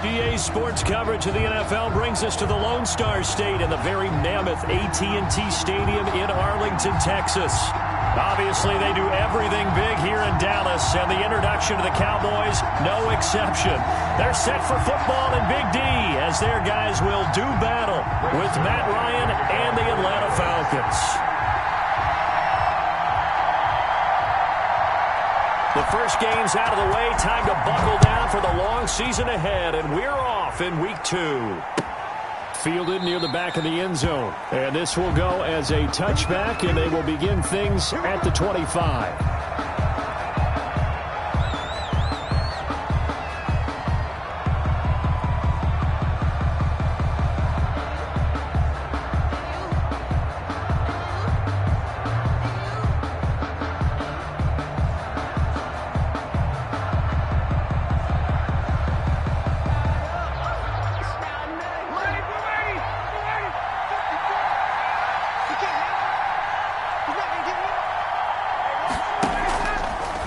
EA Sports coverage of the NFL brings us to the Lone Star State in the very mammoth AT&T Stadium in Arlington, Texas. Obviously, they do everything big here in Dallas, and the introduction to the Cowboys, no exception. They're set for football in Big D as their guys will do battle with Matt Ryan and the Atlanta Falcons. The first game's out of the way. Time to buckle down for the long season ahead, and we're off in Week 2. Fielded near the back of the end zone. And this will go as a touchback, and they will begin things at the 25.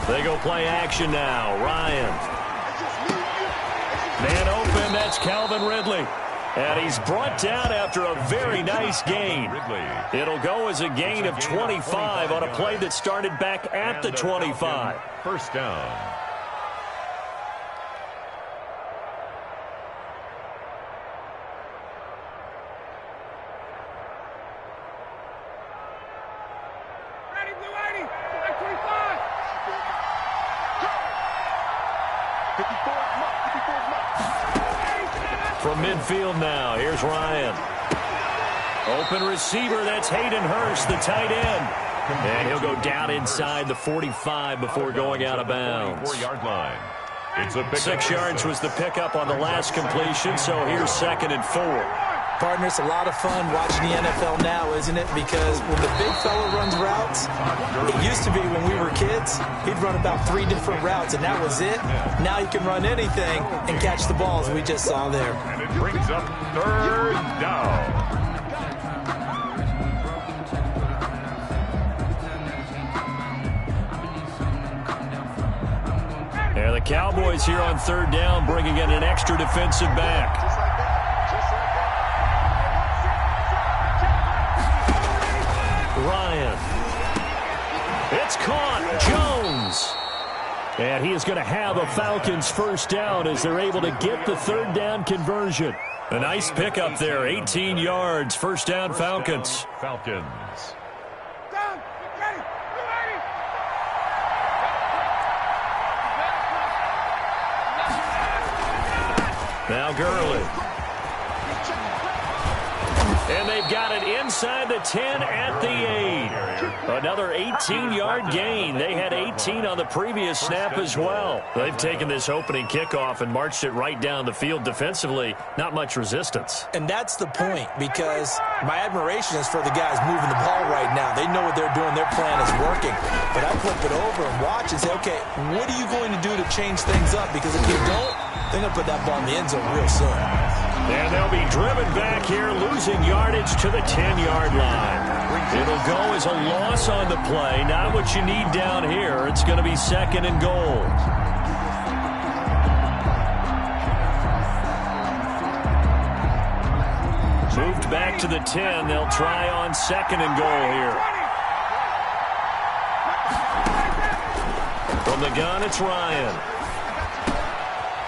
They go play action now. Ryan. Man open, that's Calvin Ridley. And he's brought down after a very nice gain. It'll go as a gain of 25 on a play that started back at the 25. First down. From midfield now, here's Ryan. Open receiver, that's Hayden Hurst, the tight end. And he'll go down inside the 45 before going out of bounds. 4-yard line. It's a 6 yards was the pickup on the last completion, so here's 2nd and 4. Partner, it's a lot of fun watching the NFL now, isn't it? Because when the big fella runs routes, it used to be when we were kids, he'd run about 3 different routes, and that was it. Now he can run anything and catch the balls we just saw there. And it brings up 3rd down. And the Cowboys here on 3rd down, bringing in an extra defensive back. Ryan. It's caught. Jones. And he is going to have a Falcons first down as they're able to get the 3rd down conversion. A nice pickup there. 18 yards. First down, Falcons. Falcons. Now Gurley. And they've got it inside the 10 at the 8. Another 18-yard gain. They had 18 on the previous snap as well. They've taken this opening kickoff and marched it right down the field defensively. Not much resistance. And that's the point, because my admiration is for the guys moving the ball right now. They know what they're doing. Their plan is working. But I flip it over and watch and say, okay, what are you going to do to change things up? Because if you don't, they're going to put that ball in the end zone real soon. And they'll be driven back here, losing yardage to the 10-yard line. It'll go as a loss on the play. Not what you need down here. It's going to be 2nd and goal. Moved back to the 10. They'll try on 2nd and goal here. From the gun, it's Ryan.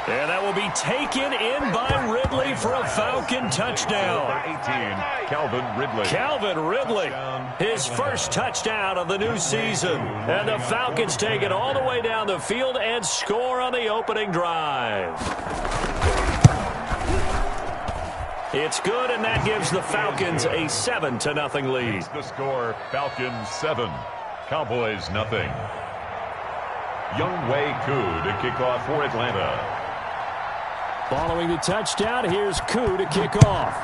And that will be taken in by Ridley for a Falcon touchdown. 18, Calvin Ridley. Calvin Ridley, his first touchdown of the new season. And the Falcons take it all the way down the field and score on the opening drive. It's good, and that gives the Falcons a 7-0 lead. The score, Falcons 7, Cowboys nothing. Younghoe Koo to kick off for Atlanta. Following the touchdown, here's Koo to kick off.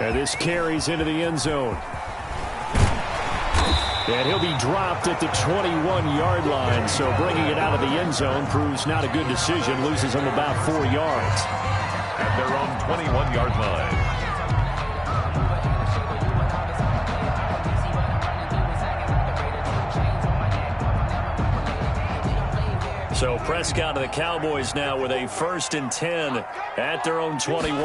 And this carries into the end zone. And he'll be dropped at the 21-yard line, so bringing it out of the end zone proves not a good decision. Loses him about 4 yards. At their own 21-yard line. So Prescott of the Cowboys now with a 1st and 10 at their own 21.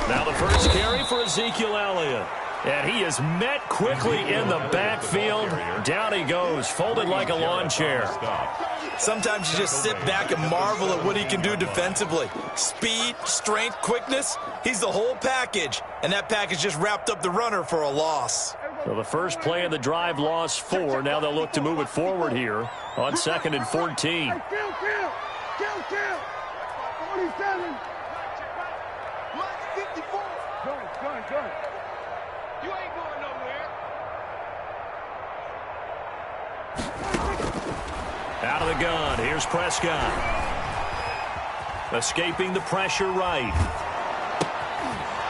Now the first carry for Ezekiel Elliott. And he is met quickly in the backfield. Down he goes, folded like a lawn chair. Sometimes you just sit back and marvel at what he can do defensively. Speed, strength, quickness, he's the whole package. And that package just wrapped up the runner for a loss. So the first play of the drive lost 4. Now they'll look to move it forward here on 2nd and 14. 47. Gun. You ain't going nowhere. Out of the gun, here's Prescott. Escaping the pressure right.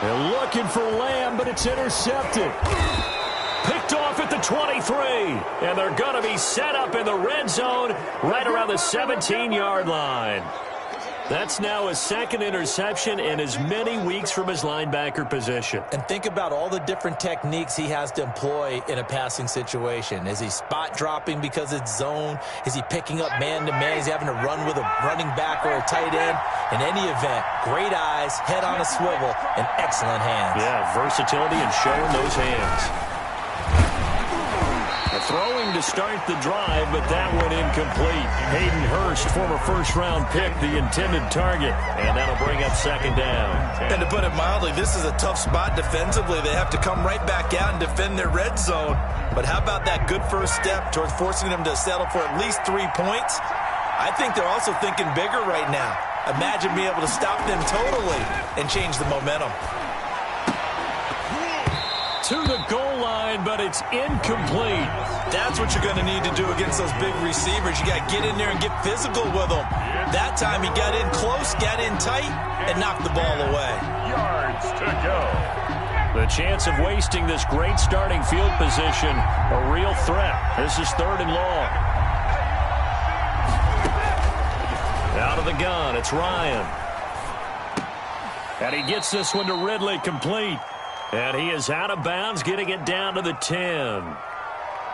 They're looking for Lamb, but it's intercepted. Picked off at the 23. And they're going to be set up in the red zone right around the 17-yard line. That's now his 2nd interception in as many weeks from his linebacker position. And think about all the different techniques he has to employ in a passing situation. Is he spot dropping because it's zone? Is he picking up man-to-man? Is he having to run with a running back or a tight end? In any event, great eyes, head on a swivel, and excellent hands. Yeah, versatility and showing those hands. Throwing to start the drive, but that went incomplete. Hayden Hurst, former first-round pick, the intended target, and that'll bring up 2nd down. And to put it mildly, this is a tough spot defensively. They have to come right back out and defend their red zone. But how about that good first step towards forcing them to settle for at least 3 points? I think they're also thinking bigger right now. Imagine being able to stop them totally and change the momentum. To the goal line, but it's incomplete. That's what you're going to need to do against those big receivers. You got to get in there and get physical with them. That time he got in close, got in tight, and knocked the ball away. Yards to go. The chance of wasting this great starting field position, a real threat. This is 3rd and long. Out of the gun, it's Ryan. And he gets this one to Ridley, complete. And he is out of bounds, getting it down to the 10.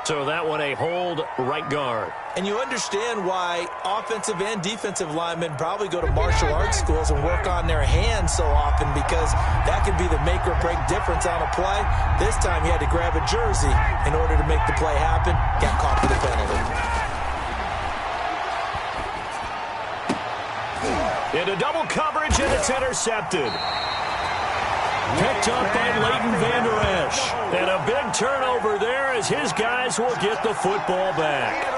So that one a hold right guard. And you understand why offensive and defensive linemen probably go to martial arts schools and work on their hands so often, because that could be the make or break difference on a play. This time he had to grab a jersey in order to make the play happen. Got caught for the penalty. Into double coverage, and it's intercepted. Picked up by Leighton Vander Esch. And a big turnover there as his guys will get the football back.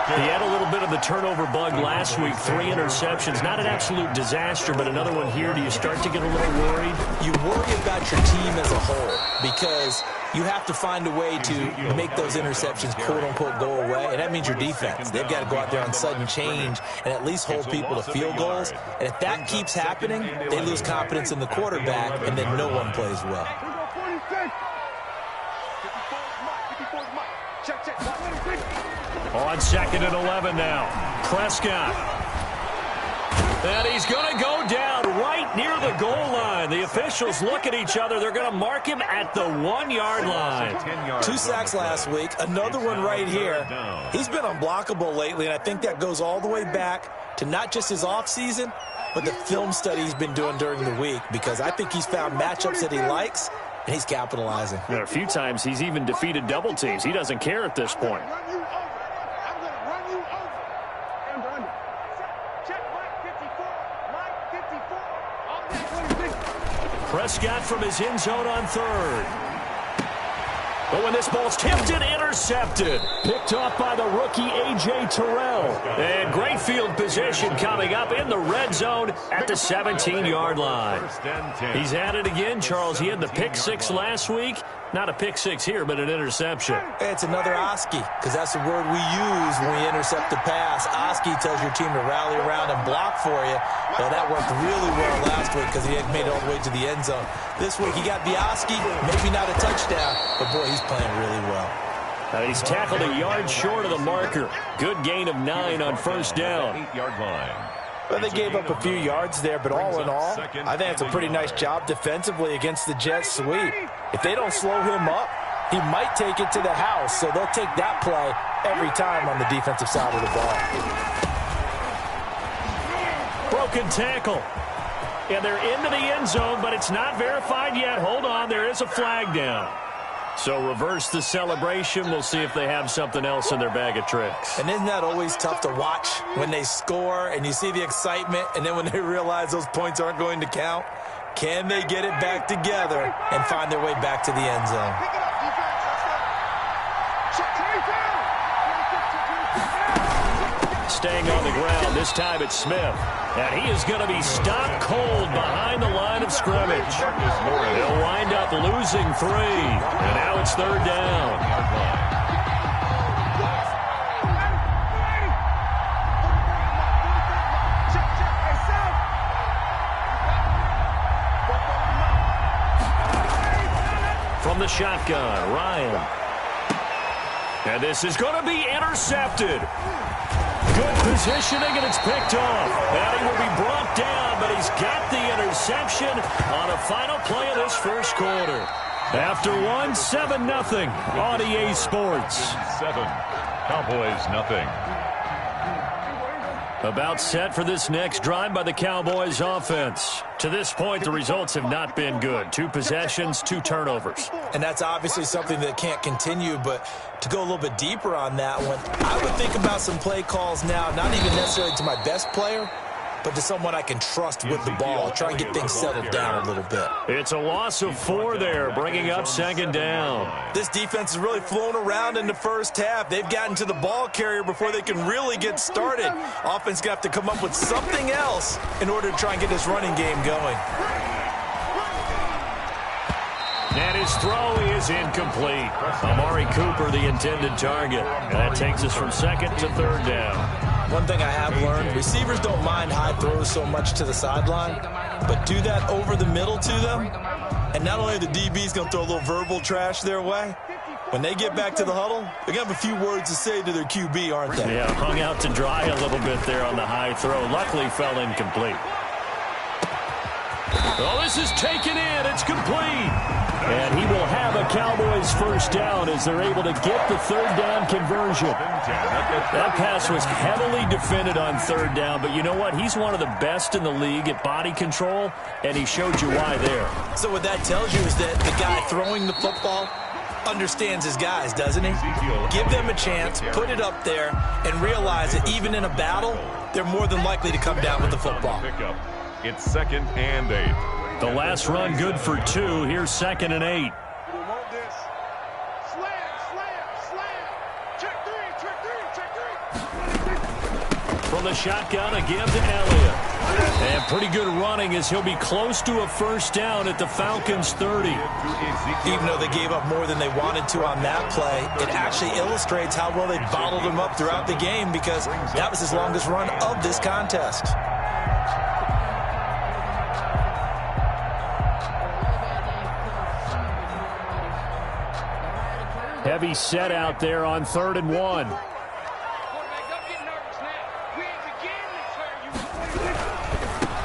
He had a little bit of the turnover bug last week, 3 interceptions. Not an absolute disaster, but another one here. Do you start to get a little worried? You worry about your team as a whole, because you have to find a way to make those interceptions, quote-unquote, go away, and that means your defense. They've got to go out there on sudden change and at least hold people to field goals. And if that keeps happening, they lose confidence in the quarterback, and then no one plays well. On 2nd and 11 now. Prescott. And he's going to go down right near the goal line. The officials look at each other. They're going to mark him at the 1-yard line. 2 sacks last week, another one right here. He's been unblockable lately, and I think that goes all the way back to not just his offseason, but the film study he's been doing during the week, because I think he's found matchups that he likes, and he's capitalizing. There are a few times he's even defeated double teams. He doesn't care at this point. Prescott from his end zone on 3rd. But when this ball's tipped and intercepted, picked off by the rookie A.J. Terrell. And great field position coming up in the red zone at the 17-yard line. He's at it again, Charles. He had the pick 6 last week. Not a pick 6 here, but an interception. It's another Oski, because that's the word we use when we intercept the pass. Oski tells your team to rally around and block for you. Well, that worked really well last week because he had made it all the way to the end zone. This week he got the Oski, maybe not a touchdown, but boy, he's playing really well. He's tackled a yard short of the marker. Good gain of 9 on 1st down. 8-yard line. Well, they gave up a few yards there, but all in all, I think it's a pretty nice job defensively against the Jets sweep. If they don't slow him up, he might take it to the house, so they'll take that play every time on the defensive side of the ball. Broken tackle. And they're into the end zone, but it's not verified yet. Hold on, there is a flag down. So reverse the celebration. We'll see if they have something else in their bag of tricks. And isn't that always tough to watch when they score and you see the excitement, and then when they realize those points aren't going to count? Can they get it back together and find their way back to the end zone? Staying on the ground, this time it's Smith. And he is going to be stopped cold behind the line of scrimmage. He'll wind up losing 3. And now it's 3rd down. From the shotgun, Ryan. And this is going to be intercepted. Good positioning, and it's picked off. And he will be brought down, but he's got the interception on a final play of this first quarter. After 7-0 on EA Sports. 7, Cowboys nothing. About set for this next drive by the Cowboys offense. To this point, the results have not been good. 2 possessions, 2 turnovers. And that's obviously something that can't continue, but to go a little bit deeper on that one, I would think about some play calls now, not even necessarily to my best player, but to someone I can trust with the ball. Try and get things settled down a little bit. It's a loss of 4 there, bringing up 2nd down. This defense is really flown around in the first half. They've gotten to the ball carrier before they can really get started. Offense going to have to come up with something else in order to try and get this running game going. And his throw is incomplete. Amari Cooper, the intended target. And that takes us from 2nd to 3rd down. One thing I have learned, receivers don't mind high throws so much to the sideline, but do that over the middle to them, and not only are the DBs going to throw a little verbal trash their way, when they get back to the huddle, they're going to have a few words to say to their QB, aren't they? Yeah, hung out to dry a little bit there on the high throw. Luckily fell incomplete. Oh, this is taken in. It's complete. And he will have a Cowboys first down as they're able to get the 3rd down conversion. That pass was heavily defended on 3rd down, but you know what? He's one of the best in the league at body control, and he showed you why there. So what that tells you is that the guy throwing the football understands his guys, doesn't he? Give them a chance, put it up there, and realize that even in a battle, they're more than likely to come down with the football. It's 2nd and 8. The last run good for 2. Here's 2nd and 8. From the shotgun, a give to Elliott. And pretty good running as he'll be close to a first down at the Falcons' 30. Even though they gave up more than they wanted to on that play, it actually illustrates how well they bottled him up throughout the game, because that was his longest run of this contest. Heavy set out there on 3rd and 1.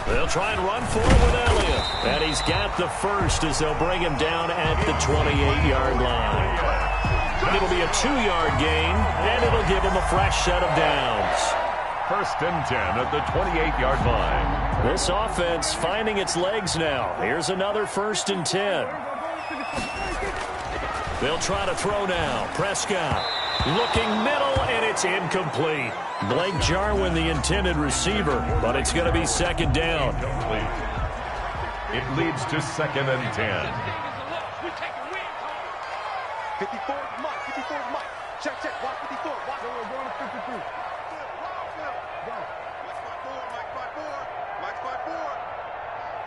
They'll try and run for it with Elliott. And he's got the first as they'll bring him down at the 28-yard line. It'll be a 2-yard gain, and it'll give him a fresh set of downs. 1st and 10 at the 28-yard line. This offense finding its legs now. Here's another 1st and 10. They'll try to throw now. Prescott looking middle, and it's incomplete. Blake Jarwin, the intended receiver, but it's going to be 2nd down. It leads to 2nd and 10. 54 Mike, 54 Mike. Check, watch 54. Watch. We're going to 52. Mike's 5-4.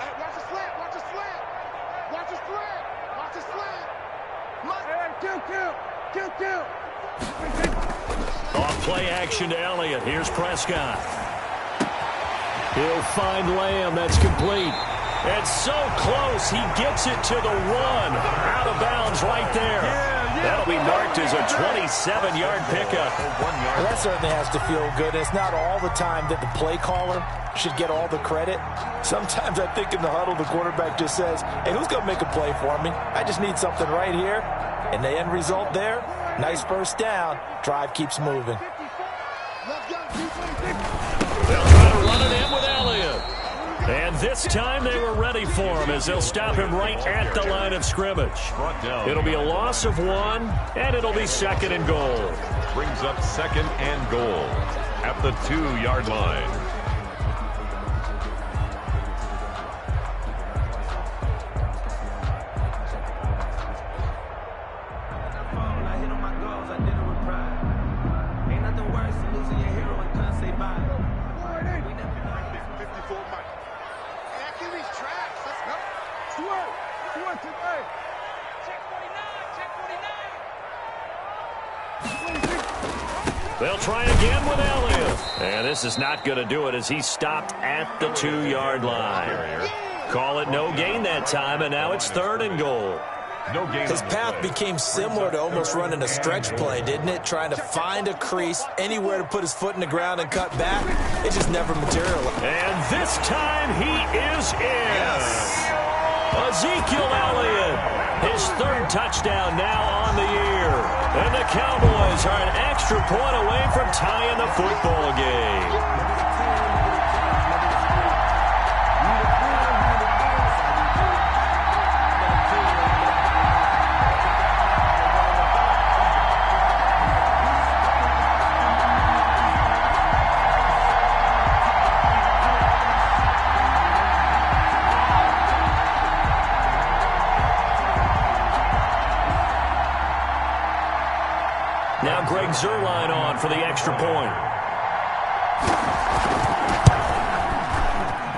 Hey, watch the slant. Watch the slant. Watch the slant. Watch the slant. Mike. Kill. Off play action to Elliott. Here's Prescott. He'll find Lamb. That's complete. And so close. He gets it to the 1. Out of bounds right there. Yeah. That'll be marked as a 27-yard pickup. Well, that certainly has to feel good. It's not all the time that the play caller should get all the credit. Sometimes I think in the huddle, the quarterback just says, hey, who's going to make a play for me? I just need something right here. And the end result there, nice first down. Drive keeps moving. They'll try to run it in with Elliott. And this time they were ready for him as they'll stop him right at the line of scrimmage. It'll be a loss of 1, and it'll be 2nd and goal. Brings up 2nd and goal at the 2-yard line. They'll try again with Elliott. And this is not going to do it as he stopped at the 2-yard line. Call it no gain that time, and now it's 3rd and goal. No gain. His path became similar to almost running a stretch play, didn't it? Trying to find a crease, anywhere to put his foot in the ground and cut back. It just never materialized. And this time he is in. Yes. Ezekiel Elliott, his 3rd touchdown now on the year. And the Cowboys are an extra point away from tying the football game. Now Greg Zuerlein on for the extra point.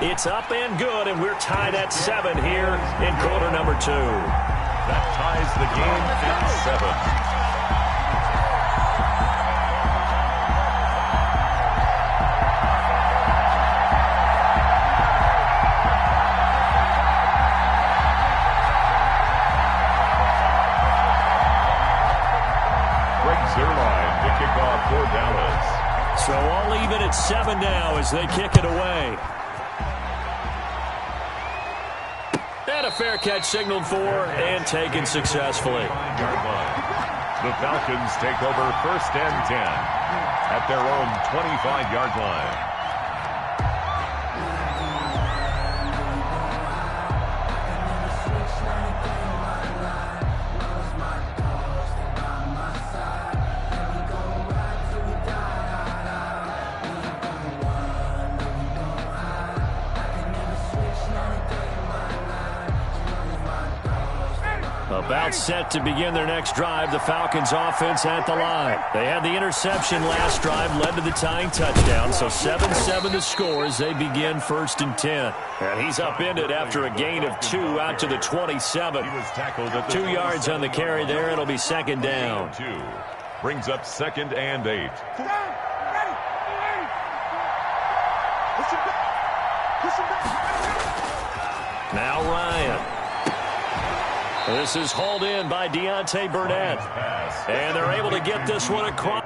It's up and good, and we're tied at 7 here in quarter number 2. That ties the game at 7. Zuerlein to kick off for Dallas. So all even at 7 now as they kick it away. And a fair catch signaled for and taken successfully. The Falcons take over 1st and 10 at their own 25-yard line. About set to begin their next drive, the Falcons offense at the line. They had the interception last drive, led to the tying touchdown, so 7-7 the score as they begin 1st and 10. And he's upended after a gain of 2 out to the 27. He was tackled at the 2 yards on the carry there. It'll be 2nd down. 2 brings up 2nd and 8. Now Ryan. This is hauled in by Deontay Burnett. And they're able to get this one across.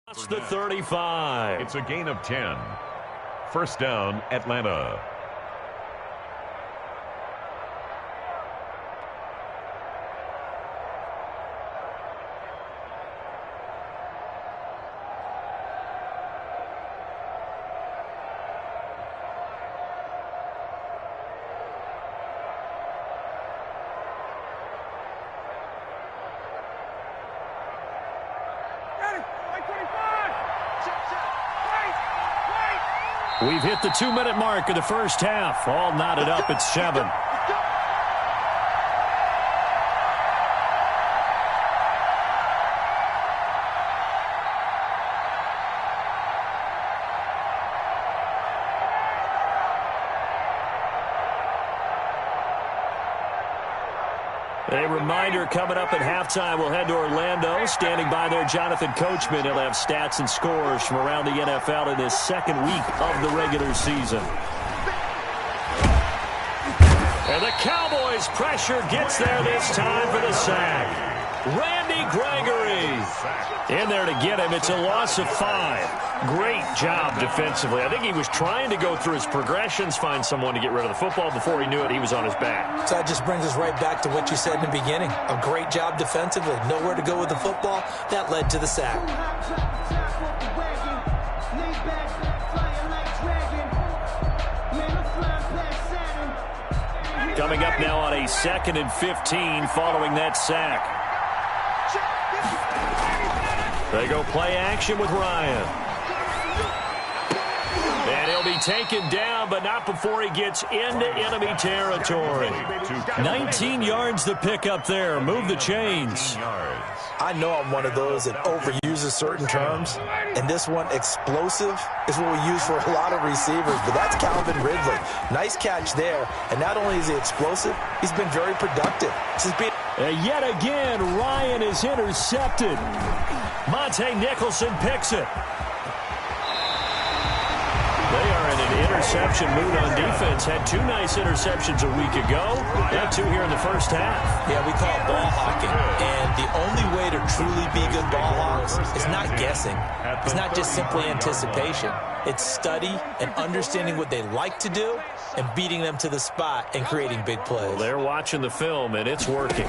That's the 35. It's a gain of 10. 1st down, Atlanta. We've hit the 2-minute mark of the first half. All knotted up at 7. A reminder, coming up at halftime, we'll head to Orlando. Standing by there, Jonathan Coachman. He'll have stats and scores from around the NFL in his second week of the regular season. And the Cowboys' pressure gets there this time for the sack. Randy Gregory in there to get him. It's a loss of 5. Great job defensively. I think he was trying to go through his progressions, find someone to get rid of the football. Before he knew it, he was on his back. So that just brings us right back to what you said in the beginning. A great job defensively. Nowhere to go with the football. That led to the sack. Coming up now on a 2nd and 15 following that sack. They go play action with Ryan. And he'll be taken down, but not before he gets into enemy territory. 19 yards to pick up there. Move the chains. I know I'm one of those that overuses certain terms, and this one, explosive, is what we use for a lot of receivers, but that's Calvin Ridley. Nice catch there, and not only is he explosive, he's been very productive. Yet again, Ryan is intercepted. Monte Nicholson picks it. They are in an interception mood on defense. Had 2 nice interceptions a week ago. They had 2 here in the first half. Yeah, we call it ball hawking. And the only way to truly be good ball hawks is not guessing. It's not just simply anticipation. It's study and understanding what they like to do and beating them to the spot and creating big plays. Well, they're watching the film, and it's working.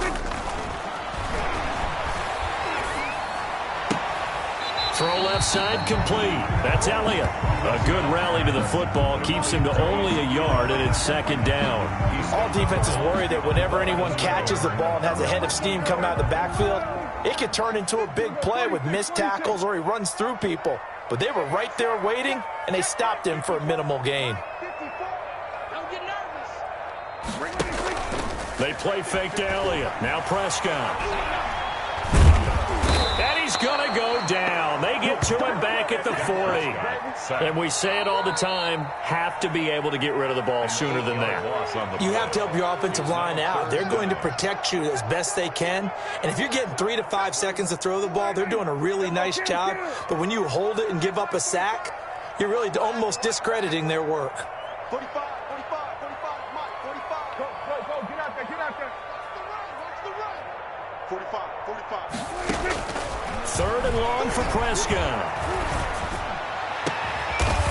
Throw left side complete. That's Elliott. A good rally to the football keeps him to only a yard, and it's 2nd down. All defenses worry that whenever anyone catches the ball and has a head of steam coming out of the backfield, it could turn into a big play with missed tackles or he runs through people. But they were right there waiting, and they stopped him for a minimal gain. They play fake to Elliott. Now Prescott. And he's going to go down. They get to him back at the 40. And we say it all the time, have to be able to get rid of the ball sooner than that. You have to help your offensive line out. They're going to protect you as best they can. And if you're getting 3 to 5 seconds to throw the ball, they're doing a really nice job. But when you hold it and give up a sack, you're really almost discrediting their work. 45, 45, 45, Mike, 45. Go, get out there, get out there. Watch the run. 45, 45. 3rd and long for Prescott.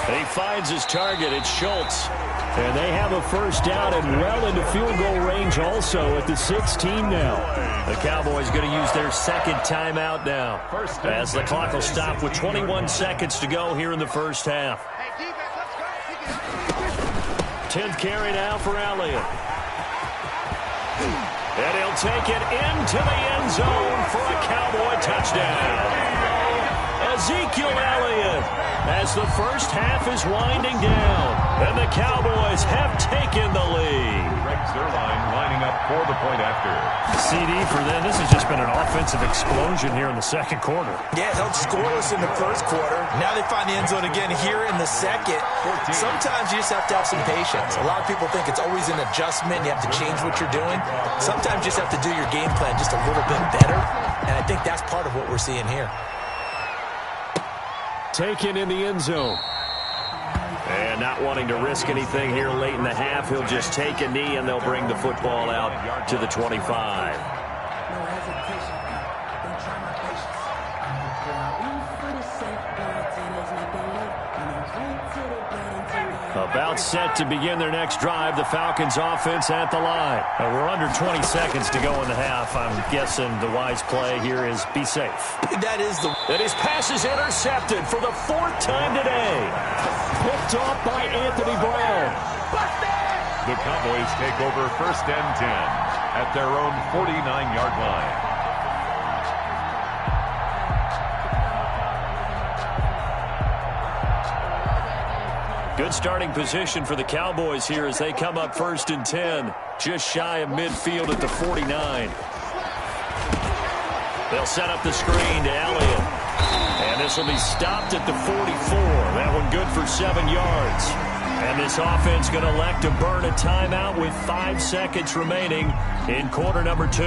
He finds his target. It's Schultz. And they have a first down and well into field goal range also at the 16 now. The Cowboys going to use their 2nd timeout now as the clock will stop with 21 seconds to go here in the first half. 10th carry now for Elliott. And he'll take it into the end zone for a Cowboy touchdown. Ezekiel Elliott as the first half is winding down. And the Cowboys have taken the lead. Greg Zuerlein lining up for the point after. CD for them. This has just been an offensive explosion here in the 2nd quarter. Yeah, held scoreless in the 1st quarter. Now they find the end zone again here in the 2nd. Sometimes you just have to have some patience. A lot of people think it's always an adjustment. You have to change what you're doing. Sometimes you just have to do your game plan just a little bit better. And I think that's part of what we're seeing here. Taken in the end zone. And not wanting to risk anything here late in the half, he'll just take a knee and they'll bring the football out to the 25. About set to begin their next drive. The Falcons offense at the line. We're under 20 seconds to go in the half. I'm guessing the wise play here is be safe. That his pass is intercepted for the 4th time today. Picked off by Anthony Brown. The Cowboys take over 1st and 10 at their own 49-yard line. Good starting position for the Cowboys here as they come up 1st and 10, just shy of midfield at the 49. They'll set up the screen to Elliott. And this will be stopped at the 44. That one good for 7 yards. And this offense going to elect to burn a timeout with 5 seconds remaining in quarter number 2.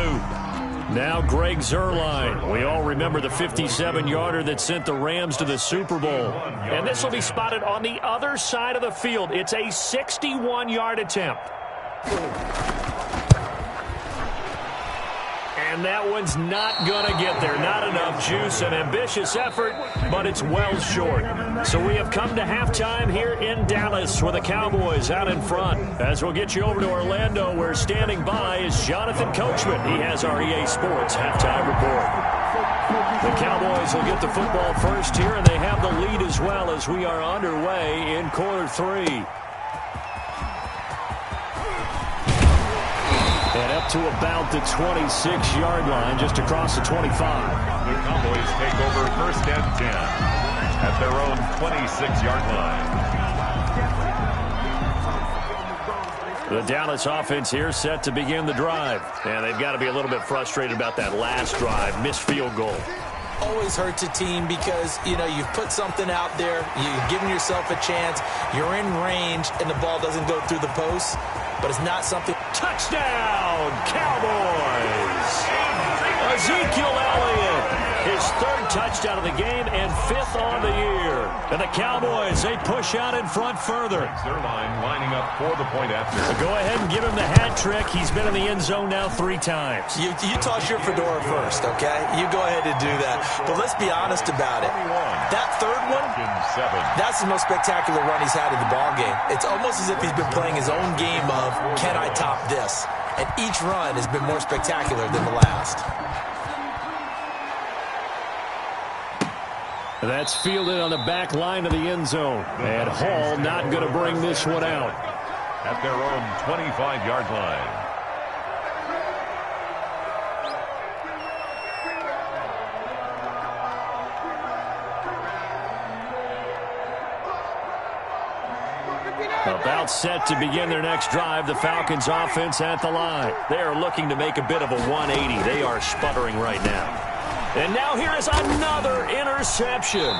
Now Greg Zuerlein. We all remember the 57-yarder that sent the Rams to the Super Bowl. And this will be spotted on the other side of the field. It's a 61-yard attempt. And that one's not going to get there. Not enough juice. An ambitious effort, but it's well short. So we have come to halftime here in Dallas with the Cowboys out in front. As we'll get you over to Orlando, where standing by is Jonathan Coachman. He has our EA Sports halftime report. The Cowboys will get the football first here, and they have the lead as well as we are underway in quarter 3. And up to about the 26-yard line, just across the 25. The Cowboys take over 1st and 10 at their own 26-yard line. The Dallas offense here set to begin the drive. And they've got to be a little bit frustrated about that last drive, missed field goal. Always hurts a team because, you've put something out there, you've given yourself a chance, you're in range, and the ball doesn't go through the post. But it's not something. Touchdown, Cowboys! Ezekiel Elliott, his 3rd touchdown of the game and 5th on the year. And the Cowboys, they push out in front further. Zuerlein lining up for the point after. Go ahead and give him the hat trick. He's been in the end zone now 3 times. You toss your fedora first, okay? You go ahead and do that. But let's be honest about it. That 3rd one, that's the most spectacular run he's had in the ballgame. It's almost as if he's been playing his own game of, can I top this? And each run has been more spectacular than the last. That's fielded on the back line of the end zone. And Hall not going to bring this one out. At their own 25-yard line. About set to begin their next drive, the Falcons offense at the line. They are looking to make a bit of a 180. They are sputtering right now. And now here is another interception.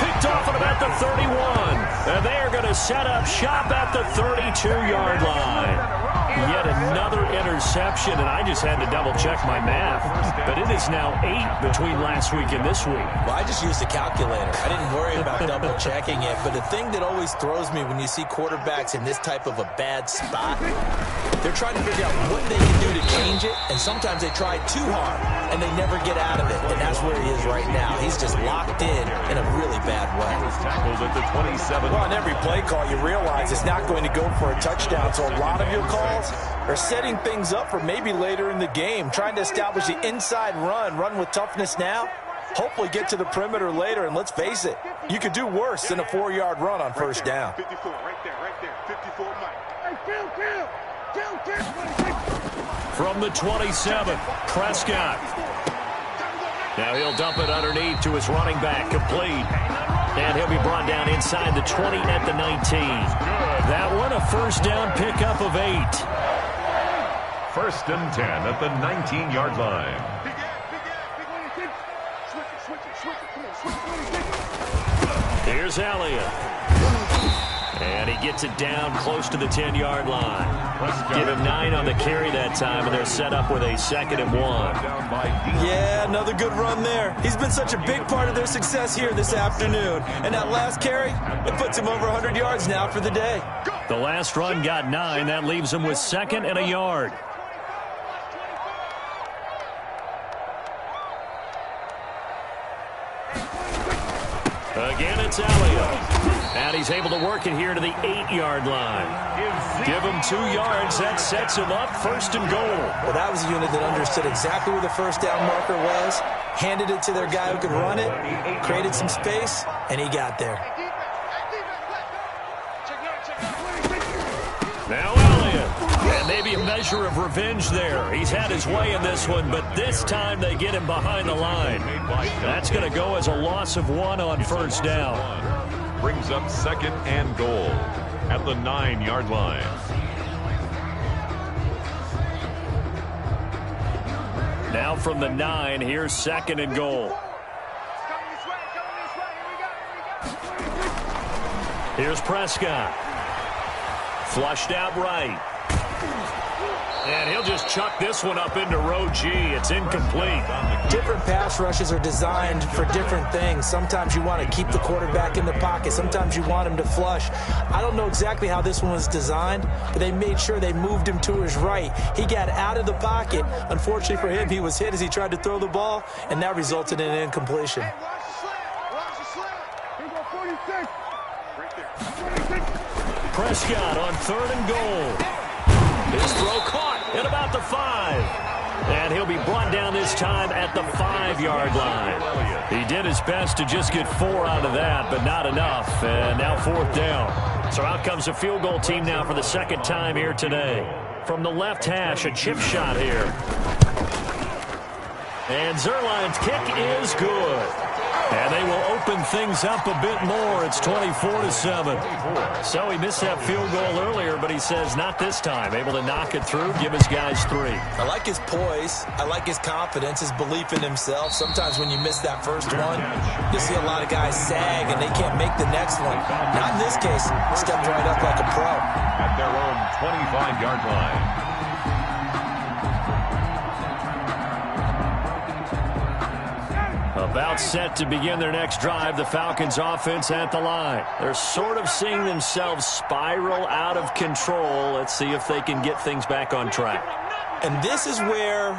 Picked off at about the 31. And they are going to set up shop at the 32-yard line. Yet another interception, and I just had to double-check my math. But it is now 8 between last week and this week. Well, I just used a calculator. I didn't worry about double-checking it. But the thing that always throws me when you see quarterbacks in this type of a bad spot, they're trying to figure out what they can do to change it, and sometimes they try too hard, and they never get out of it. And that's where he is right now. He's just locked in a really bad way. Tackled at the 27. Well, on every play call, you realize it's not going to go for a touchdown. So a lot of your calls are setting things up for maybe later in the game, trying to establish the inside run with toughness now, hopefully get to the perimeter later, and let's face it, you could do worse than a 4-yard run on first down. 54, right there, 54, Mike. Hey, kill. From the 27, Prescott. Now he'll dump it underneath to his running back, complete. And he'll be brought down inside the 20 at the 19. That one, a first down pickup of 8. 1st and 10 at the 19-yard line. Here's Elliott. And he gets it down close to the 10-yard line. Give him 9 on the carry that time, and they're set up with a 2nd and 1. Yeah, another good run there. He's been such a big part of their success here this afternoon. And that last carry, it puts him over 100 yards now for the day. The last run got 9. That leaves him with 2nd and a yard. Again, it's Elliott. And he's able to work it here to the 8-yard line. Give him 2 yards. That sets him up 1st and goal. Well, that was a unit that understood exactly where the first down marker was, handed it to their guy who could run it, created some space, and he got there. Now Elliott. And maybe a measure of revenge there. He's had his way in this one, but this time they get him behind the line. That's going to go as a loss of 1 on first down. Brings brings up 2nd and goal at the 9-yard line. Now from the 9, here's 2nd and goal. Here's Prescott. Flushed out right. And he'll just chuck this one up into row G. It's incomplete. Different pass rushes are designed for different things. Sometimes you want to keep the quarterback in the pocket. Sometimes you want him to flush. I don't know exactly how this one was designed, but they made sure they moved him to his right. He got out of the pocket. Unfortunately for him, he was hit as he tried to throw the ball, and that resulted in an incompletion. Prescott on 3rd and goal. His throw caught at about the 5. And he'll be brought down this time at the 5-yard line. He did his best to just get 4 out of that, but not enough. And now 4th down. So out comes a field goal team now for the 2nd time here today. From the left hash, a chip shot here. And Zerline's kick is good. And they will open things up a bit more. It's 24-7. So he missed that field goal earlier, but he says not this time. Able to knock it through, give his guys 3. I like his poise. I like his confidence, his belief in himself. Sometimes when you miss that first one, you see a lot of guys sag and they can't make the next one. Not in this case. Stepped right up like a pro. At their own 25-yard line. About set to begin their next drive, the Falcons offense at the line. They're sort of seeing themselves spiral out of control. Let's see if they can get things back on track. And this is where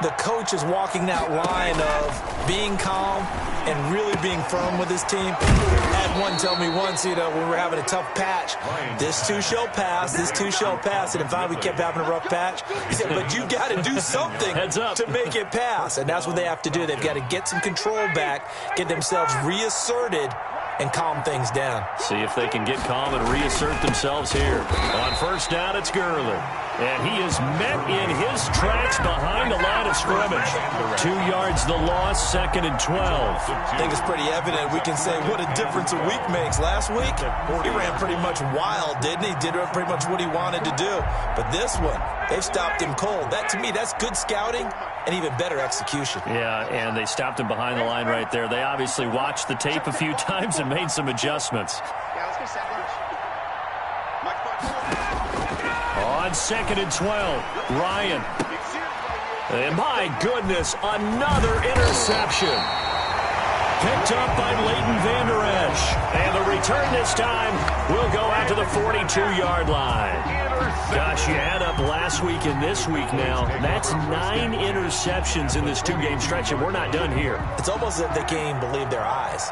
the coach is walking that line of being calm and really being firm with his team. I had one tell me once, when we were having a tough patch, this too shall pass, this too shall pass. And finally we kept having a rough patch. He said, but you got to do something to make it pass. And that's what they have to do. They've got to get some control back, get themselves reasserted, and calm things down. See if they can get calm and reassert themselves here. On 1st down, it's Gurley. And he is met in his tracks behind the line of scrimmage. 2 yards the loss, 2nd and 12. I think it's pretty evident. We can say what a difference a week makes. Last week, he ran pretty much wild, didn't he? Did pretty much what he wanted to do. But this one, they've stopped him cold. That, to me, that's good scouting and even better execution. Yeah, and they stopped him behind the line right there. They obviously watched the tape a few times and made some adjustments. On 2nd and 12, Ryan. And my goodness, another interception. Picked up by Leighton Vander Esch. And the return this time will go out to the 42-yard line. Gosh, you add up last week and this week now. That's 9 interceptions in this 2-game stretch, and we're not done here. It's almost as if they can't even believe their eyes.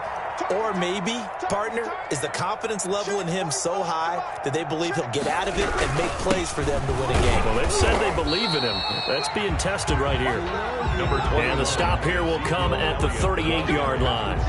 Or maybe, partner, is the confidence level in him so high that they believe he'll get out of it and make plays for them to win a game. Well, they've said they believe in him. That's being tested right here. And the stop here will come at the 38-yard line.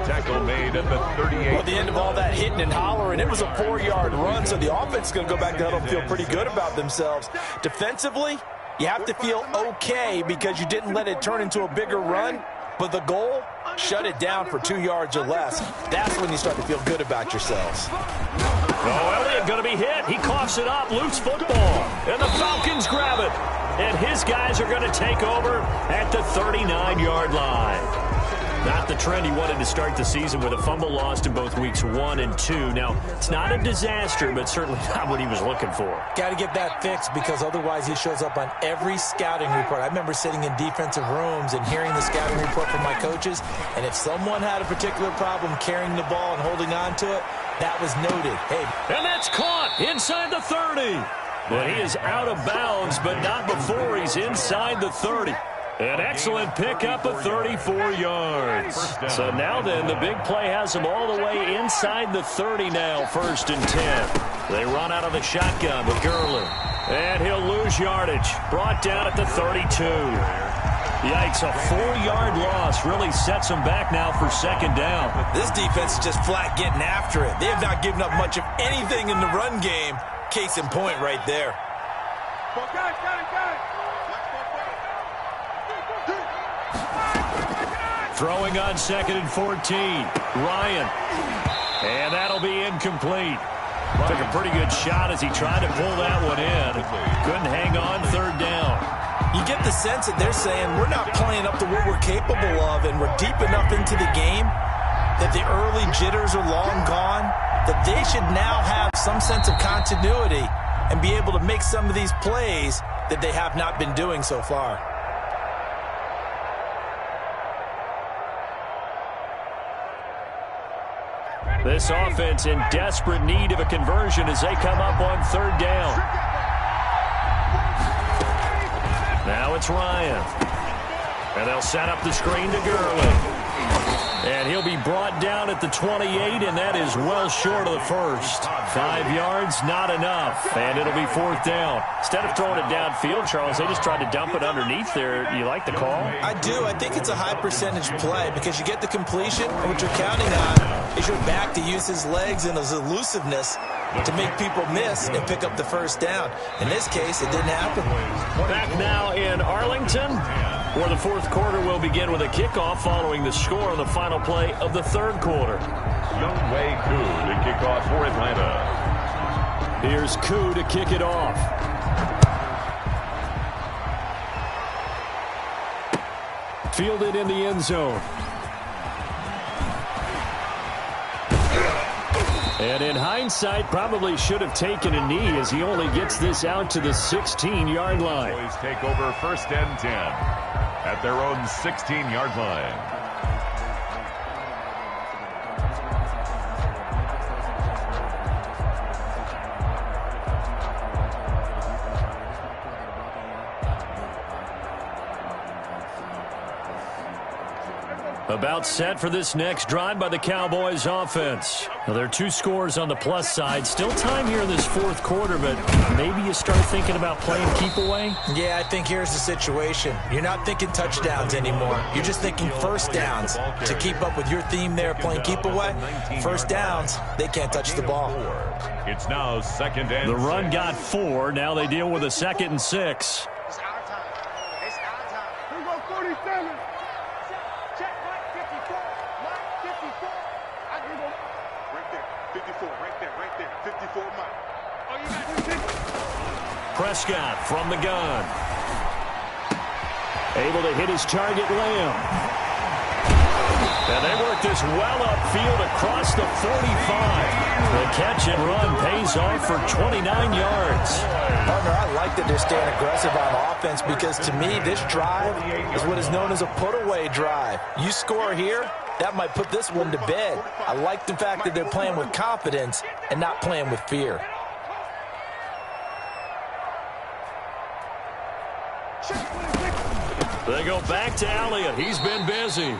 Tackle made at the 38. Well, at the end of all that hitting and hollering, it was a 4-yard run, so the offense is going to go back to huddle and feel pretty good about themselves. Defensively, you have to feel okay because you didn't let it turn into a bigger run, but the goal, shut it down for 2 yards or less. That's when you start to feel good about yourselves. Oh, Elliott going to be hit. He coughs it up. Loose football. And the Falcons grab it. And his guys are going to take over at the 39-yard line. Not the trend he wanted to start the season with a fumble lost in both weeks 1 and 2. Now, it's not a disaster, but certainly not what he was looking for. Got to get that fixed because otherwise he shows up on every scouting report. I remember sitting in defensive rooms and hearing the scouting report from my coaches, and if someone had a particular problem carrying the ball and holding on to it, that was noted. Hey, and that's caught inside the 30. But he is out of bounds, but not before he's inside the 30. An excellent pickup of 34 yards. So now then, the big play has him all the way inside the 30 now, 1st and 10. They run out of the shotgun with Gurley. And he'll lose yardage. Brought down at the 32. Yikes, a 4-yard loss really sets them back now for 2nd down. This defense is just flat getting after it. They have not given up much of anything in the run game. Case in point right there. Throwing on 2nd and 14. Ryan. And that'll incomplete. Took a pretty good shot as he tried to pull that one in. Couldn't hang on third down. You get the sense that they're saying we're not playing up to what we're capable of, and we're deep enough into the game that the early jitters are long gone, that they should now have some sense of continuity and be able to make some of these plays that they have not been doing so far. This offense in desperate need of a conversion as they come up on third down. Now it's Ryan. And they'll set up the screen to Gurley. And he'll be brought down at the 28, and that is well short of the first. 5 yards, not enough. And it'll be fourth down. Instead of throwing it downfield, Charles, they just tried to dump it underneath there. You like the call? I do. I think it's a high percentage play because you get the completion, and what you're counting on is your back to use his legs and his elusiveness to make people miss and pick up the first down. In this case, it didn't happen. Back now in Arlington, where the fourth quarter will begin with a kickoff following the score on the final play of the third quarter. Younghoe Koo to kick off for Atlanta. Here's Koo to kick it off. Fielded in the end zone. And in hindsight, probably should have taken a knee as he only gets this out to the 16-yard line. Boys take over first and 10 at their own 16-yard line. About set for this next drive by the Cowboys offense. Now, there are 2 scores on the plus side. Still time here in this fourth quarter, but maybe you start thinking about playing keep away? Yeah, I think here's the situation. You're not thinking touchdowns anymore. You're just thinking first downs. To keep up with your theme there, playing keep away, first downs, they can't touch the ball. It's now second and The run 6. got 4. Now they deal with a 2nd and 6. It's our time. It's our time. Here we go, 47. Check, Mike 54. Mike 54. I can go. Right there. 54. Right there. Right there. 54, Mike. Oh, you got 50. Prescott from the gun. Able to hit his target, Lamb. And they work this well upfield across the 45. The catch and run pays off for 29 yards. Partner, I like that they're staying aggressive on offense because to me, this drive is what is known as a put-away drive. You score here, that might put this one to bed. I like the fact that they're playing with confidence and not playing with fear. They go back to Elliott. He's been busy.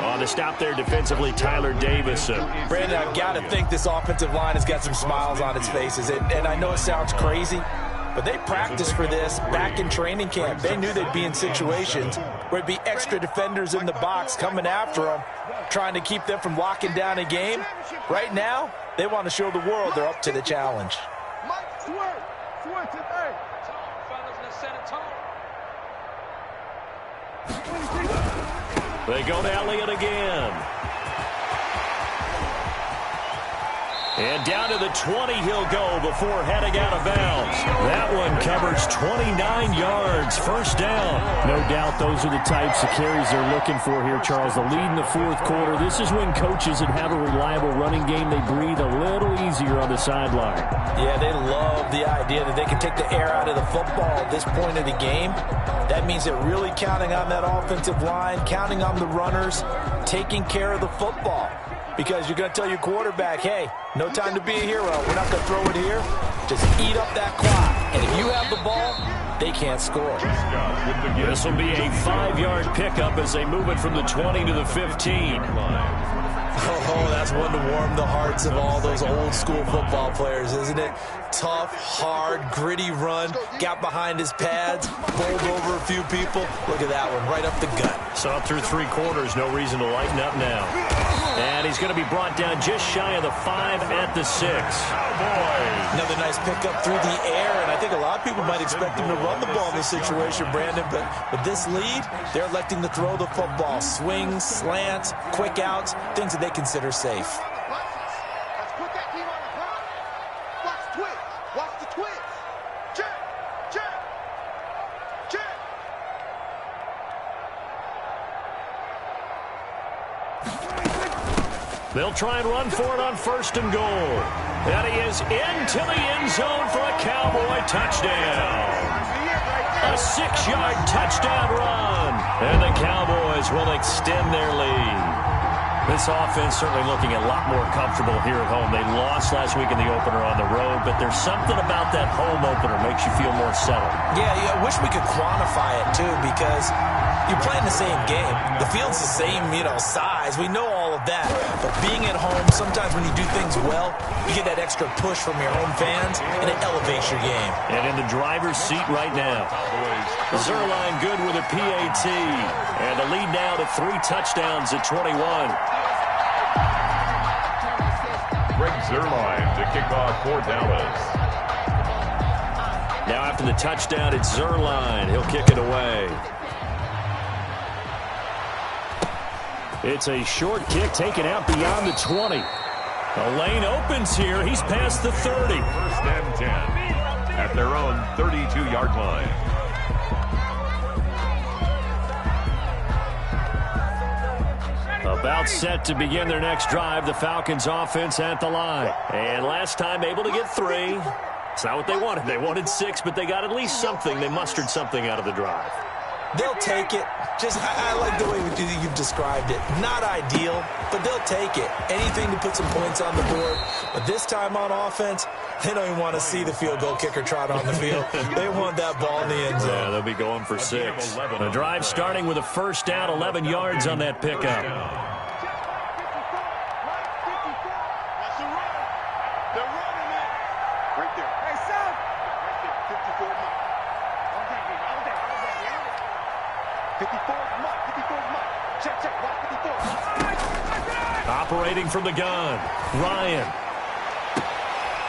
On the stop there defensively, Tyler Davis. Brandon, I've got to think this offensive line has got some smiles on its faces. And I know it sounds crazy, but they practiced for this back in training camp. They knew they'd be in situations where it'd be extra defenders in the box coming after them, trying to keep them from locking down a game. Right now, they want to show the world they're up to the challenge. Mike, swerve. Swerve today. They go to Elliott again. And down to the 20 he'll go before heading out of bounds. That one covers 29 yards. First down. No doubt those are the types of carries they're looking for here, Charles. The lead in the fourth quarter. This is when coaches that have a reliable running game, they breathe a little easier on the sideline. Yeah, they love the idea that they can take the air out of the football at this point of the game. That means they're really counting on that offensive line, counting on the runners, taking care of the football. Because you're going to tell your quarterback, hey, no time to be a hero. We're not going to throw it here. Just eat up that clock. And if you have the ball, they can't score. This will be a 5-yard pickup as they move it from the 20 to the 15. Oh, that's one to warm the hearts of all those old school football players, isn't it? Tough, hard, gritty run, got behind his pads, bowled over a few people. Look at that one, right up the gut. Saw it through 3 quarters, no reason to lighten up now. And he's going to be brought down just shy of the 5 at the 6. Another nice pickup through the air, and I think a lot of people might expect him to run the ball in this situation, Brandon, but with this lead, they're electing to throw the football. Swings, slants, quick outs, things that they consider safe. They'll try and run for it on 1st and goal. And he is into the end zone for a Cowboy touchdown. A 6-yard touchdown run. And the Cowboys will extend their lead. This offense certainly looking a lot more comfortable here at home. They lost last week in the opener on the road, but there's something about that home opener makes you feel more settled. Yeah, I wish we could quantify it, too, because you're playing the same game. The field's the same, size. We know all of that. But being at home, sometimes when you do things well, you get that extra push from your home fans, and it elevates your game. And in the driver's seat right now, Zerline good with a PAT. And the lead now to 3 touchdowns at 21. Greg Zerline to kick off for Dallas. Now after the touchdown, it's Zerline. He'll kick it away. It's a short kick taken out beyond the 20. The lane opens here. He's past the 30. 1st and 10 at their own 32-yard line. About set to begin their next drive, the Falcons offense at the line. And last time able to get 3. It's not what they wanted. They wanted 6, but they got at least something. They mustered something out of the drive. They'll take it. I like the way you've described it. Not ideal, but they'll take it. Anything to put some points on the board. But this time on offense, they don't even want to see the field goal kicker trot on the field. They want that ball in the end zone. Yeah, they'll be going for 6. The drive starting with a 1st down, 11 yards on that pickup. Operating from the gun, Ryan.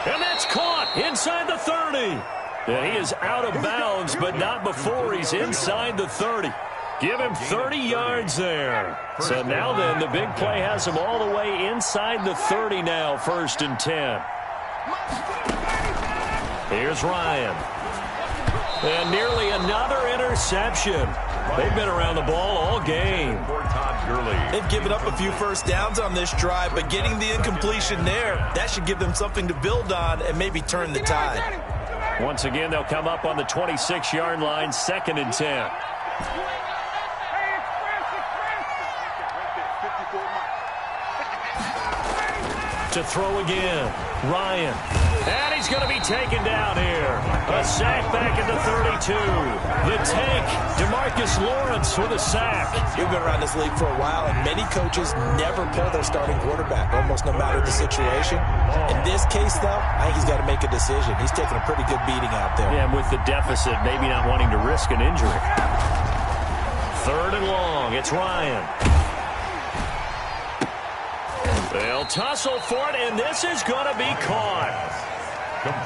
And that's caught inside the 30. And he is out of bounds, but not before he's inside the 30. Give him 30 yards there. So now then, the big play has him all the way inside the 30 now, 1st and 10. Here's Ryan. And nearly another interception. They've been around the ball all game. They've given up a few 1st downs on this drive, but getting the incompletion there, that should give them something to build on and maybe turn the tide. Once again, they'll come up on the 26-yard line, 2nd and 10. To throw again, Ryan. And he's going to be taken down here. A sack back at the 32. The tank, DeMarcus Lawrence with a sack. We've been around this league for a while, and many coaches never pull their starting quarterback, almost no matter the situation. In this case, though, I think he's got to make a decision. He's taking a pretty good beating out there. Yeah, and with the deficit, maybe not wanting to risk an injury. 3rd and long, it's Ryan. They'll tussle for it, and this is going to be caught.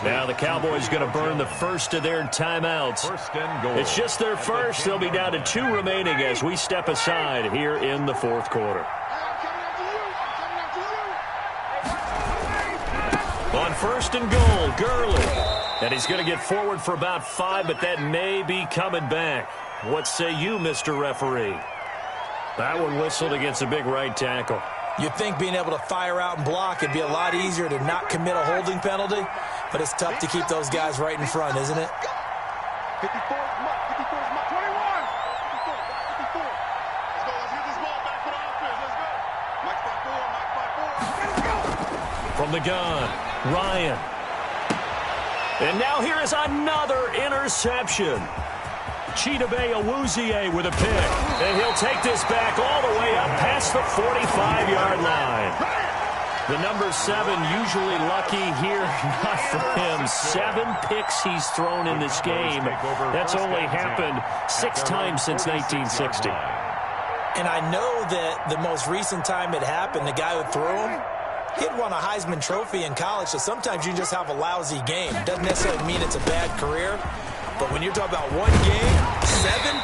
Now the Cowboys going to burn the 1st of their timeouts. 1st and goal. It's just their 1st. They'll be down to 2 remaining as we step aside here in the 4th quarter. On 1st and goal, Gurley. And he's going to get forward for about 5, but that may be coming back. What say you, Mr. Referee? That one whistled against a big right tackle. You'd think being able to fire out and block, it'd be a lot easier to not commit a holding penalty, but it's tough to keep those guys right in front, isn't it? 54 is Mike. 54 is Mike. 21. 54. 54. Let's go. Let's get this ball back for the offense. Let's go. Mike 5-4. Mike 5-4. Let's go. From the gun, Ryan. And now here is another interception. Chidobe Awuzie with a pick. And he'll take this back all the way up past the 45-yard line. The number 7 usually lucky here. Not for him. 7 picks he's thrown in this game. That's only happened 6 times since 1960. And I know that the most recent time it happened, the guy who threw him, he'd won a Heisman Trophy in college, so sometimes you just have a lousy game. Doesn't necessarily mean it's a bad career. But when you're talking about 1 game, 7,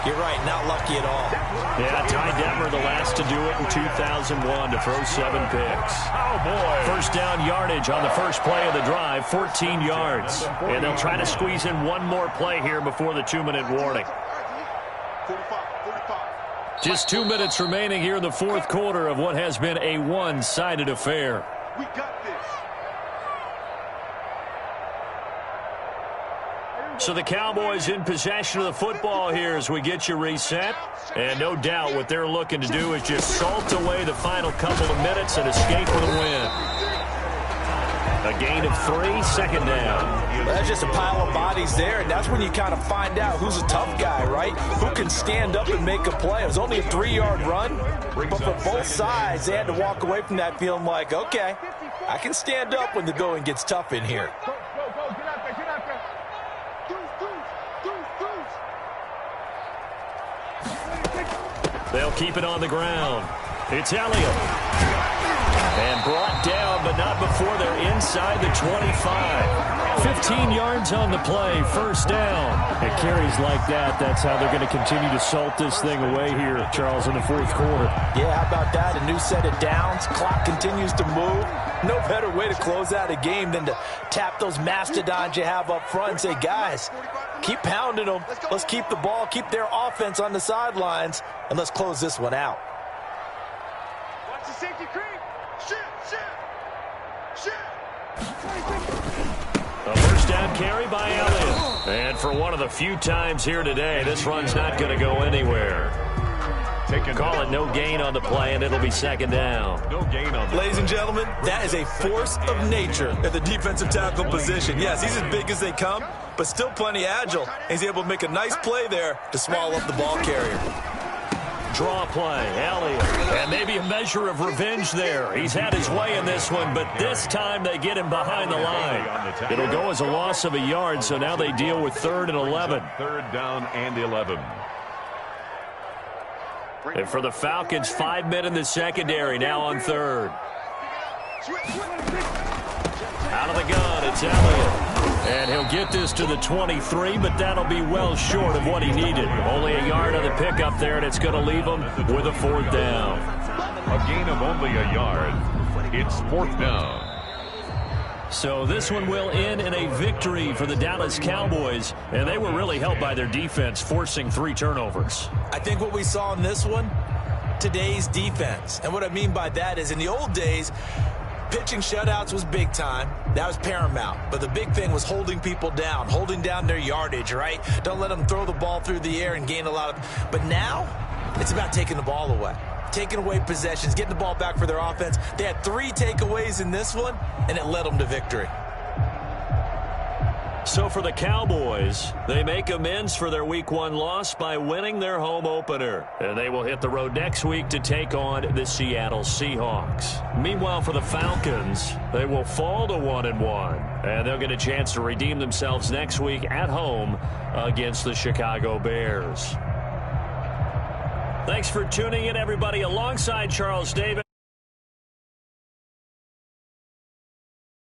you're right, not lucky at all. Yeah, Ty Detmer the last to do it in 2001 to throw 7 picks. Oh, boy. 1st down yardage on the first play of the drive, 14 yards. And they'll try to squeeze in one more play here before the 2-minute warning. 45, 45. Just 2 minutes remaining here in the fourth quarter of what has been a one-sided affair. We got this. So the Cowboys in possession of the football here as we get you reset. And no doubt what they're looking to do is just salt away the final couple of minutes and escape with a win. A gain of 3, second down. That's just a pile of bodies there, and that's when you kind of find out who's a tough guy, right? Who can stand up and make a play. It was only a 3-yard run, but for both sides, they had to walk away from that feeling like, okay, I can stand up when the going gets tough in here. Go, get out there, get out there. They'll keep it on the ground. It's Elliott. And brought down, but not before they're inside the 25. 15 yards on the play, first down. It carries like that. That's how they're going to continue to salt this thing away here, Charles, in the fourth quarter. Yeah, how about that? A new set of downs. Clock continues to move. No better way to close out a game than to tap those mastodons you have up front and say, guys, keep pounding them. Let's keep the ball, keep their offense on the sidelines, and let's close this one out. Watch the safety creep. A first down carry by Elliott. And for one of the few times here today, this run's not going to go anywhere. Call it no gain on the play, and it'll be second down. No gain on the Ladies and gentlemen, that is a force of nature at the defensive tackle position. Yes, he's as big as they come, but still plenty agile. He's able to make a nice play there to swallow up the ball carrier. Draw play, Elliott. And maybe a measure of revenge there. He's had his way in this one, but this time they get him behind the line. It'll go as a loss of a yard, so now they deal with 3rd and 11. Third down and 11. And for the Falcons, 5 men in the secondary, now on 3rd. Out of the gun, it's Elliott. And he'll get this to the 23, but that'll be well short of what he needed. Only a yard on the pickup there, and it's going to leave him with a 4th down. A gain of only a yard. It's 4th down. So this one will end in a victory for the Dallas Cowboys, and they were really helped by their defense, forcing 3 turnovers. I think what we saw in this one, today's defense. And what I mean by that is in the old days, pitching shutouts was big time. That was paramount. But the big thing was holding people down, holding down their yardage, right? Don't let them throw the ball through the air and gain a lot of... But now, it's about taking the ball away. Taking away possessions, getting the ball back for their offense. They had 3 takeaways in this one, and it led them to victory. So for the Cowboys, they make amends for their Week 1 loss by winning their home opener. And they will hit the road next week to take on the Seattle Seahawks. Meanwhile, for the Falcons, they will fall to 1-1. And they'll get a chance to redeem themselves next week at home against the Chicago Bears. Thanks for tuning in, everybody. Alongside Charles Davis.